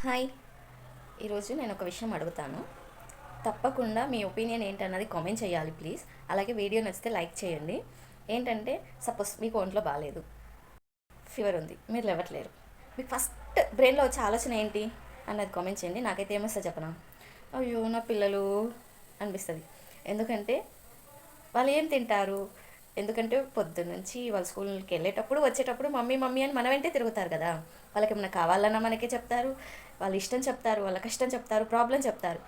Hi. ఈరోజు నేను ఒక విషయం అడుగుతాను. తప్పకుండా మీ ఒపీనియన్ ఏంటన్నది కామెంట్ చేయాలి ప్లీజ్. అలాగే వీడియో నచ్చితే లైక్ చేయండి. ఏంటంటే సపోజ్ మీకు ఒంట్లో బాగాలేదు, ఫీవర్ ఉంది, మీరు లేవట్లేరు. మీకు ఫస్ట్ బ్రెయిన్లో వచ్చే ఆలోచన ఏంటి అన్నది కామెంట్ చేయండి. నాకైతే ఏమొస్తా చెప్పనా, అయ్యో నా పిల్లలు అనిపిస్తుంది. ఎందుకంటే వాళ్ళు ఏం తింటారు, ఎందుకంటే పొద్దున్నుంచి వాళ్ళ స్కూల్కి వెళ్ళేటప్పుడు వచ్చేటప్పుడు మమ్మీ మమ్మీ అని మన వెంటే తిరుగుతారు కదా. వాళ్ళకి ఏమైనా కావాలన్నా మనకే చెప్తారు, వాళ్ళ ఇష్టం చెప్తారు, వాళ్ళ కష్టం చెప్తారు, ప్రాబ్లం చెప్తారు.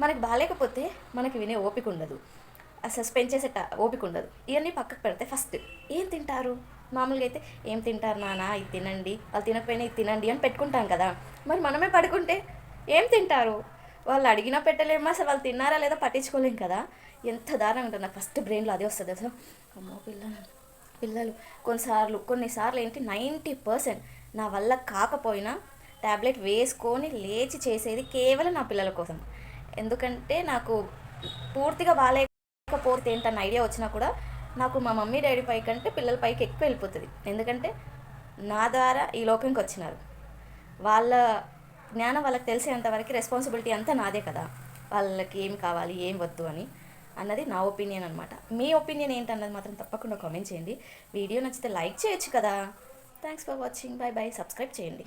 మనకి బాగాలేకపోతే మనకి వినే ఓపిక ఉండదు, అసలు స్పెండ్ చేసే ఓపిక ఉండదు. ఇవన్నీ పక్కకు పెడితే ఫస్ట్ ఏం తింటారు, మామూలుగా అయితే ఏం తింటారు నాన్న, ఇది తినండి, వాళ్ళు తినకపోయినా ఇది తినండి అని పెట్టుకుంటాం కదా. మరి మనమే పడుకుంటే ఏం తింటారు, వాళ్ళు అడిగినా పెట్టలేము, అసలు వాళ్ళు తిన్నారా లేదా పట్టించుకోలేం కదా. ఎంత దారుణంగా ఉంటుంది. నాకు ఫస్ట్ బ్రెయిన్లో అదే వస్తుంది అసలు. అమ్మో పిల్లలు పిల్లలు కొన్నిసార్లు ఏంటి 90% నా వల్ల కాకపోయినా ట్యాబ్లెట్ వేసుకొని లేచి చేసేది కేవలం నా పిల్లల కోసం. ఎందుకంటే నాకు పూర్తిగా బాగాలేకపోతే ఏంటన్న ఐడియా వచ్చినా కూడా నాకు మా మమ్మీ డాడీ పై కంటే పిల్లల పైకి ఎక్కువ వెళ్ళిపోతుంది. ఎందుకంటే నా ద్వారా ఈ లోకంకి వచ్చినారు. వాళ్ళ జ్ఞానం వాళ్ళకి తెలిసేంతవరకు రెస్పాన్సిబిలిటీ అంతా నాదే కదా. వాళ్ళకి ఏం కావాలి ఏం వద్దు అని అన్నది నా ఒపీనియన్ అనమాట. మీ ఒపీనియన్ ఏంటన్నది మాత్రం తప్పకుండా కామెంట్ చేయండి. వీడియో నచ్చితే లైక్ చేయొచ్చు కదా. Thanks for watching. By by. Subscribe చేయండి.